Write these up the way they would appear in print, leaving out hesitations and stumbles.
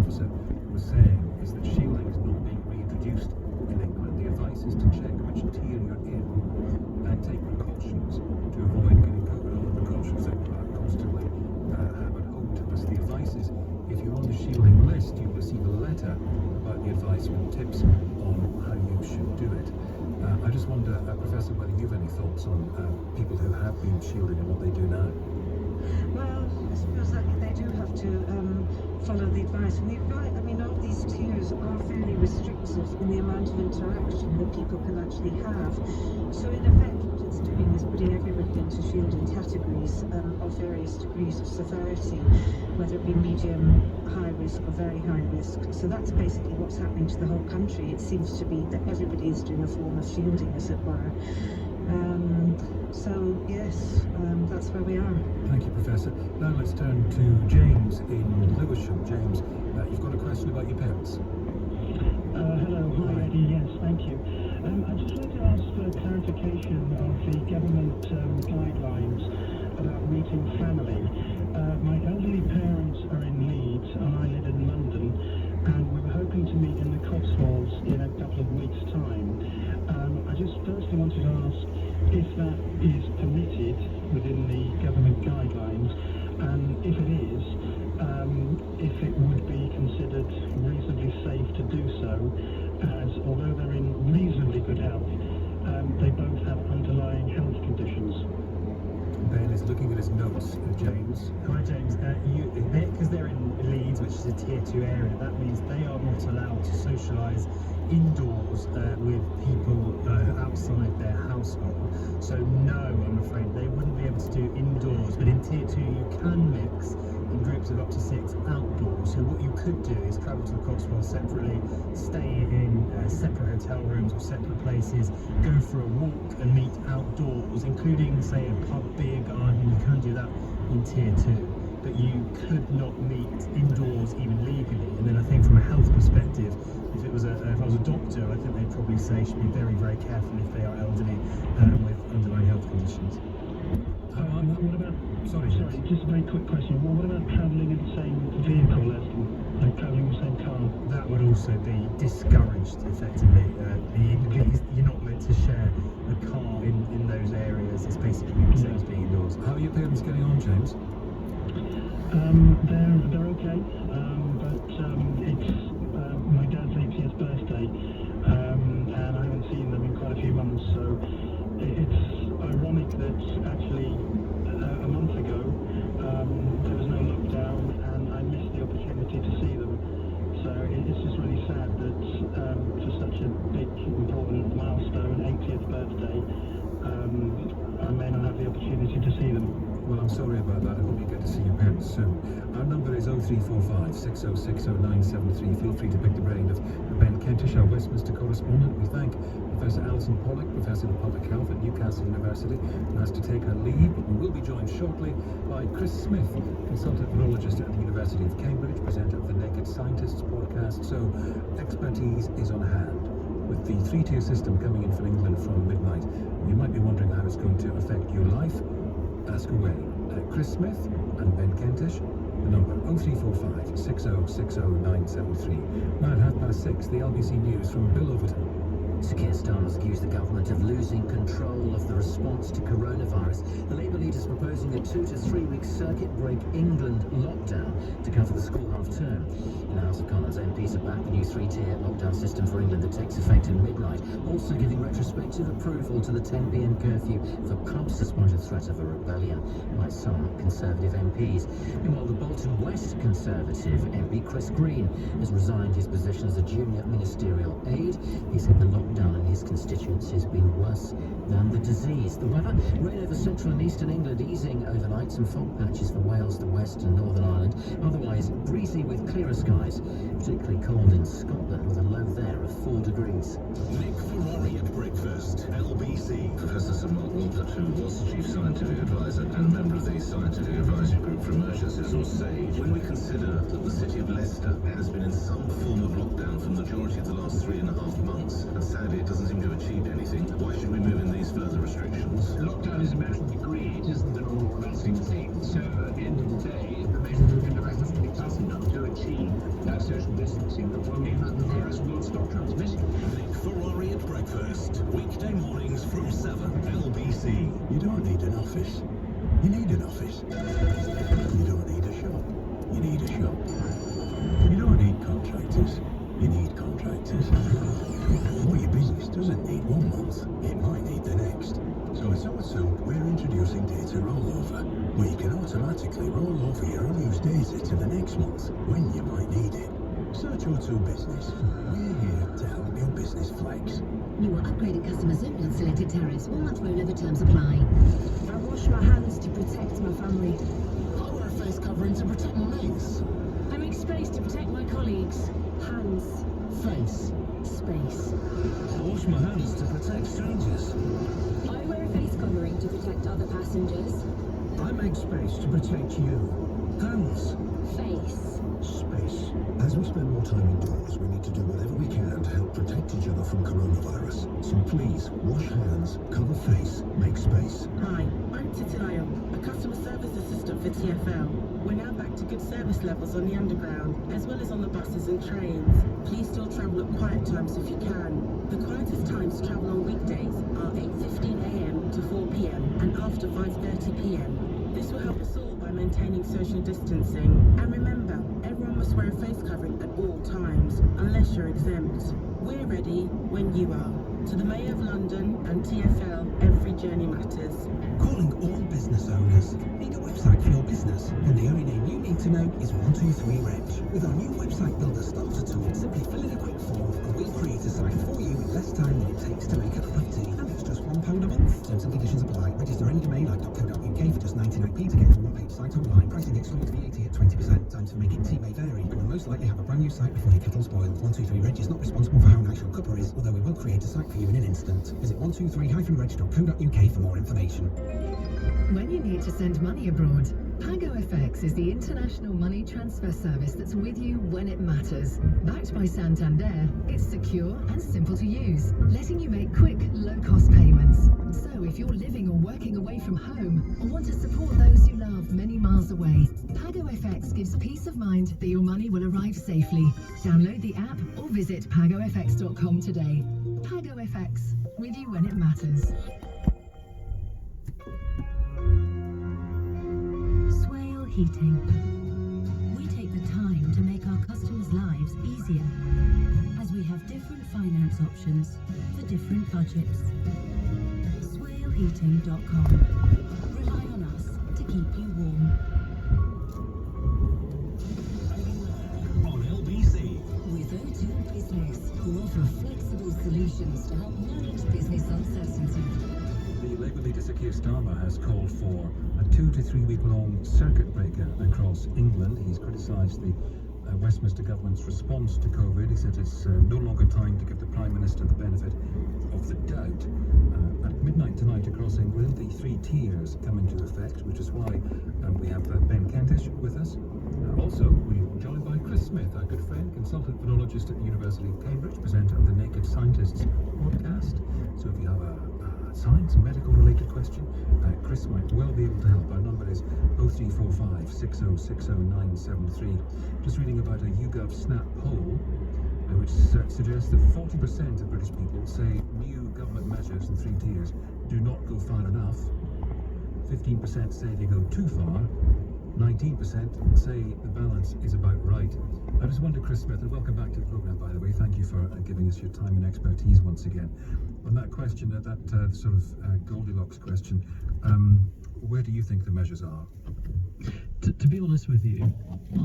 officer was saying is that shielding is not being reintroduced in England. The advice is to check which tier you're in and take precautions to avoid getting COVID. All the precautions that constantly have at home to us. The advice is if you're on the shielding list, you'll receive a letter about the advice with tips on how you should do it. I just wonder, Professor, whether you have any thoughts on people who have been shielding and what they do now. Well, I suppose that they do have to follow the advice. And the advice, I mean, all these tiers are fairly restrictive in the amount of interaction that people can actually have. So in effect, what it's doing is putting everybody into shielding categories of various degrees of severity, whether it be medium, high risk or very high risk. So that's basically what's happening to the whole country. It seems to be that everybody is doing a form of shielding, as it were. So yes, that's where we are. Thank you, Professor. Now let's turn to James in Lewisham. James, you've got a question about your parents. Hello, hi Eddie, yes, thank you. I'd just like to ask for clarification of the government guidelines about meeting family. My elderly parents are in Leeds and I live in London, and we were hoping to meet in the Cotswolds in a couple of weeks' time. I just firstly wanted to ask if that is permitted within the government guidelines, and if it is, if it would be considered reasonably safe to do so, as although they're in reasonably good health, they both have underlying health conditions. Ben is looking at his notes. James. Hi James, because they're in Leeds, which is a tier 2 area, that means they are not allowed to socialise indoors with people outside their household. So no, I'm afraid they wouldn't be able to do indoors, but in tier 2 you can mix in groups of up to 6 outdoors. So what you could do is travel to the Cotswolds separately, stay in separate hotel rooms or separate places, go for a walk and meet outdoors, including say a pub, beer garden. You can do that in tier 2, but you could not meet indoors even legally. And then I think from a health perspective, if I was a doctor, I think they'd probably say you should be very, very careful if they are elderly with underlying health conditions. What about, sorry, just a very quick question. What about travelling in the same vehicle, like travelling in the same car? That would also be discouraged, effectively. You're not meant to share a car in those areas. It's basically the same as being indoors. How are your parents getting on, James? They're okay, but it's my dad's 80th birthday, and I haven't seen them in quite a few months, so it's ironic that actually a month ago there was no lockdown and I missed the opportunity to see them. So it's just really sad that for such a big, important milestone, 80th birthday, I may not have the opportunity to see them. Well, I'm sorry about that. I hope you get to see your parents soon. Our number is 0345 6060 973. Feel free to pick the brain of Ben Kentish, our Westminster correspondent. We thank Professor Alison Pollock, Professor of Public Health at Newcastle University, who has to take her leave, but we will be joined shortly by Chris Smith, consultant virologist at the University of Cambridge, presenter of the Naked Scientists podcast. So expertise is on hand. With the 3-tier system coming in for England from midnight, you might be wondering how it's going to affect your life. Ask away. Chris Smith and Ben Kentish. The number 0345 6060 973. Now at 6:30, the LBC News from Bill Overton. Sir Keir Starmer's accused the government of losing control of the response to coronavirus. The Labour leader is proposing a 2 to 3 week circuit break England lockdown to cover the school half term. In the House of Commons, MPs have backed the new 3-tier lockdown system for England that takes effect at midnight, also giving retrospective approval to the 10 p.m. curfew for pubs despite a threat of a rebellion by some Conservative MPs. Meanwhile, the Bolton West Conservative MP Chris Green has resigned his position as a junior ministerial aide. He said the lockdown in his constituency has been worse than the disease. The weather, rain over central and eastern England, easing overnight, some fog patches for Wales, the west and Northern Ireland. Otherwise breezy with clearer skies, particularly cold in Scotland with a low there of 4 degrees. Nick Ferrari at breakfast. LBC. Professor Sir Mark Walcott, who was Chief Scientific Advisor and member of the Scientific Advisory Group for Emergencies, or SAGE. When we consider that the city of Leicester has been in some form of lockdown for the majority of the last 3.5 months, and sadly it doesn't seem to have achieved anything, why should we move in these further restrictions? Lockdown is a matter of degree, it isn't an all-encompassing thing. So at the end of the day, the measures are going to have to be tough enough to achieve that social office. You need an office. You don't need a shop. You need a shop. You don't need contractors. You need contractors. What your business doesn't need 1 month, it might need the next. So at O2, we're introducing data rollover, where you can automatically roll over your unused data to the next month when you might need it. Search O2 Business. We're here to help your business flex. New or upgraded customers only on selected tariffs. 1 month rollover terms apply. I wash my hands to protect my family. I wear a face covering to protect my mates. I make space to protect my colleagues. Hands. Face. Space. I wash my hands to protect strangers. I wear a face covering to protect other passengers. I make space to protect you. Hands. Face. Space. As we spend more time indoors, we need to do whatever we can to help protect each other from coronavirus. So please, wash hands, cover face, make space. Hi, I'm Titi Lyon, a customer service assistant for TfL. We're now back to good service levels on the underground, as well as on the buses and trains. Please still travel at quiet times if you can. The quietest times to travel on weekdays are 8:15 a.m. to 4 p.m. and after 5:30 p.m. This will help us all by maintaining social distancing. And remember, everyone must wear a face covering at all times, unless you're exempt. We're ready when you are. To the Mayor of London and TfL, every journey matters. Calling all business owners. Need a website for your business? Then the only name you need to know is 123reg. With our new website builder starter tool, simply fill in a quick form and we'll create a site for you in less time than it takes to make a cup of tea. And it's just £1 a month. Terms and conditions apply. Register any domain like .co.uk for just 99p to get a one-page site online. Pricing excludes VAT at 20%. Times for making tea may vary. You will most likely have a brand new site before your kettle's boiled. 123reg is not responsible for how nice your cuppa is, although we will create a site for you in an instant. Visit 123-reg.co.uk for more information. When you need to send money abroad, PagoFX is the international money transfer service that's with you when it matters. Backed by Santander, it's secure and simple to use, letting you make quick, low-cost payments. So if you're living or working away from home, or want to support those you love many miles away, PagoFX gives peace of mind that your money will arrive safely. Download the app or visit pagofx.com today. PagoFX, with you when it matters. Heating. We take the time to make our customers' lives easier, as we have different finance options for different budgets. SwaleHeating.com. Rely on us to keep you warm. On LBC. With O2 Business, who offer flexible solutions to help manage business uncertainty. The Labour leader Sir Keir Starmer has called for a 2 to 3 week long circuit breaker across England. He's criticised the Westminster government's response to COVID. He said it's no longer time to give the Prime Minister the benefit of the doubt. At midnight tonight across England, the 3 tiers come into effect, which is why we have Ben Kentish with us. Also, we're joined by Chris Smith, our good friend, consultant phonologist at the University of Cambridge, presenter of the Naked Scientists podcast. So if you have a science and medical related question, Chris might well be able to help. Our number is 0345 6060973. Just reading about a YouGov Snap poll which suggests that 40% of British people say new government measures in 3 tiers do not go far enough. 15% say they go too far. 19% say the balance is about right. I just wonder, Chris Smith, and welcome back to the programme, by the way. Thank you for giving us your time and expertise once again. On that question, that sort of Goldilocks question, where do you think the measures are? To be honest with you,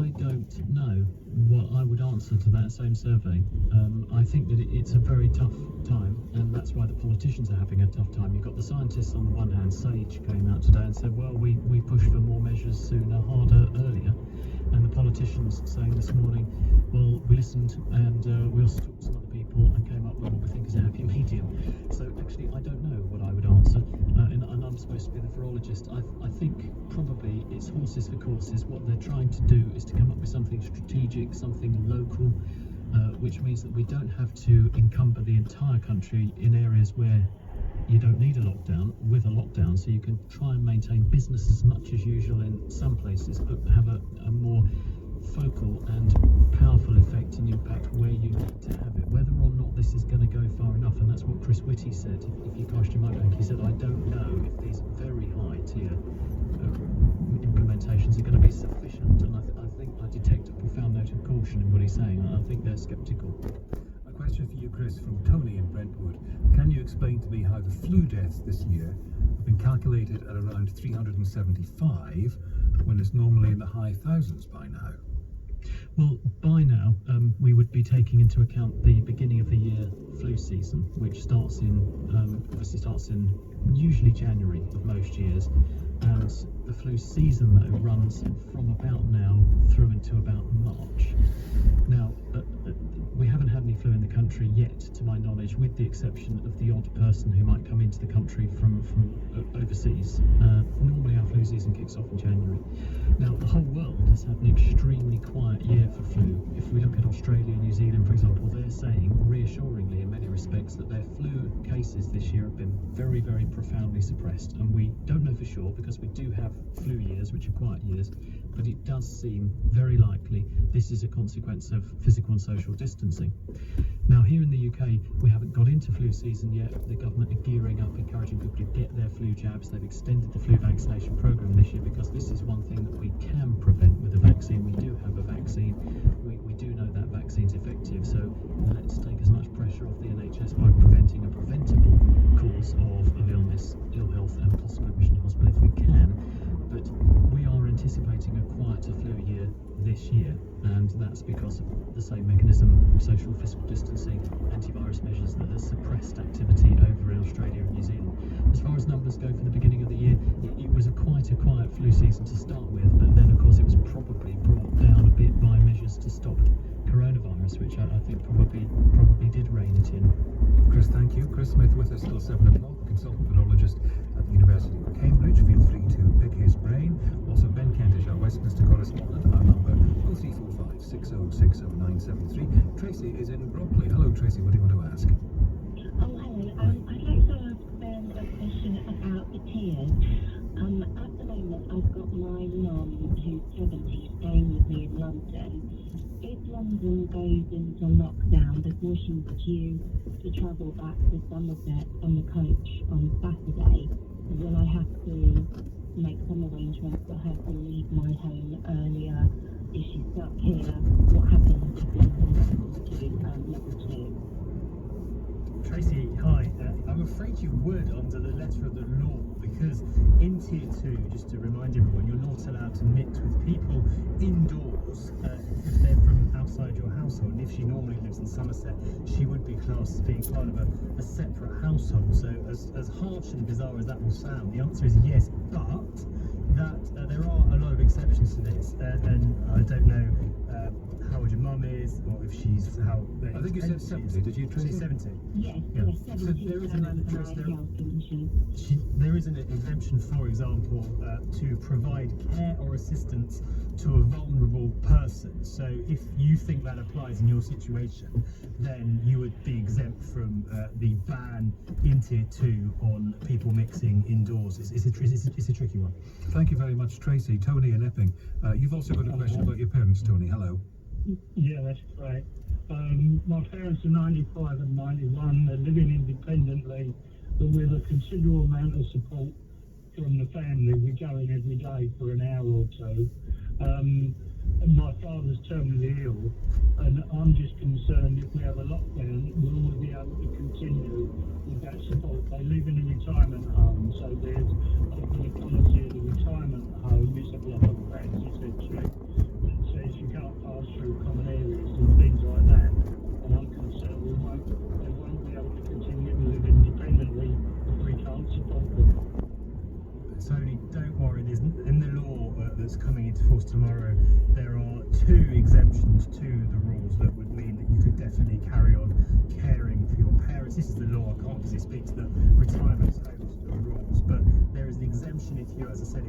I don't know what I would answer to that same survey. I think that it's a very tough time, and that's why the politicians are having a tough time. You've got the scientists on the one hand. Sage came out today and said, well, we push for more measures sooner, harder, earlier. And the politicians saying this morning, well, we listened and we also talked to some other people and came up with what we think is a happy medium. So actually, I don't know what I would answer, and I'm supposed to be the virologist. I think probably it's horses for courses. What they're trying to do is to come up with something strategic, something local, which means that we don't have to encumber the entire country in areas where you don't need a lockdown with a lockdown, so you can try and maintain business as much as usual in some places, but have a more focal and powerful effect and impact where you need to have it. Whether or not this is going to go far enough, and that's what Chris Whitty said, if you cast your mind back, he said, I don't know if these very high tier implementations are going to be sufficient, and I think I detect a profound note of caution in what he's saying. I think they're sceptical. A question for you, Chris, from Tony in Brentwood. Can you explain to me how the flu deaths this year have been calculated at around 375 when it's normally in the high thousands by now? Well, by now, we would be taking into account the beginning of the year flu season, which starts in usually January of most years, and the flu season though runs from about now through into about March. Now, we haven't had any flu in the country yet, to my knowledge, with the exception of the odd person who might come into the country from overseas. Normally our flu season kicks off in January. Now, the whole world has had an extremely quiet year for flu. If we look at Australia and New Zealand, for example, they're saying, reassuringly in many respects, that their flu cases this year have been very, very profoundly suppressed. And we don't know for sure, because we do have flu years, which are quiet years, but it does seem very likely this is a consequence of physical and social distancing. Now, here in the UK, we haven't got into flu season yet. The government are gearing up, encouraging people to get their flu jabs. They've extended the flu vaccination programme this year because this is one thing that we can prevent with a vaccine. We do have a vaccine. We do know that vaccine's effective, so let's take as much pressure off the NHS by preventing a preventable cause of illness, ill health, and possible admission to hospital if we can. But we are anticipating a quieter flu year this year, and that's because of the same mechanism: social physical distancing, antivirus measures that have suppressed activity over in Australia and New Zealand. As far as numbers go for the beginning of the year, it was quite a quiet flu season to start with, but then of course it was probably brought down a bit by measures to stop coronavirus, which I think probably did rein it in. Chris, thank you. Chris Smith with us till 7 o'clock, consultant virologist at the University of Cambridge. Feel free to pick his brain. Also, Ben Kentish, our Westminster correspondent, our number 0345 6060973. Tracy is in Brockley. Hello, Tracy. What do you want to ask? Oh, hello. I'd like to ask a question about the tiers. At the moment, I've got my mum, who's 70, staying with me in London. If London goes into lockdown before she was due to travel back to Somerset on the coach on Saturday, will I have to make some arrangements for her to leave my home earlier? Is she stuck here? What happens if London goes to level 2? Tracy, hi. I'm afraid you would under the letter of the law, because in Tier 2, just to remind everyone, you're not allowed to mix with people indoors if they're from outside your household. And if she normally lives in Somerset, she would be classed as being part of a separate household. So as harsh and bizarre as that will sound, the answer is yes, but that there are a lot of exceptions to this. And I don't know how old your mum is, or if she's how... I think you said 70, did you, Tracy? Yes, 70. Yes, 70. So there is an exemption, for example, to provide care or assistance to a vulnerable person. So if you think that applies in your situation, then you would be exempt from the ban in Tier 2 on people mixing indoors. It's a tricky one. Thank you very much, Tracy. Tony in Epping. You've also got a question about your parents, Tony. Hello. Yeah, that's right. My parents are 95 and 91. They're living independently, but with a considerable amount of support from the family. We go in every day for an hour or two. And my father's terminally ill, and I'm just concerned if we have a lockdown, will we be able to continue with that support? They live in a retirement home, so there's a policy of the retirement home is a block of flats, essentially, that says you can't pass through common areas and things like that. And I'm concerned they won't be able to continue to live independently if we can't support them. Tony, don't worry, there's in the law that's coming into force tomorrow, there are 2 exemptions to the rules that would mean that you could definitely carry on caring for your parents. This is the law. I can't obviously speak to the retirement homes rules, but there is an exemption if you, as I said, if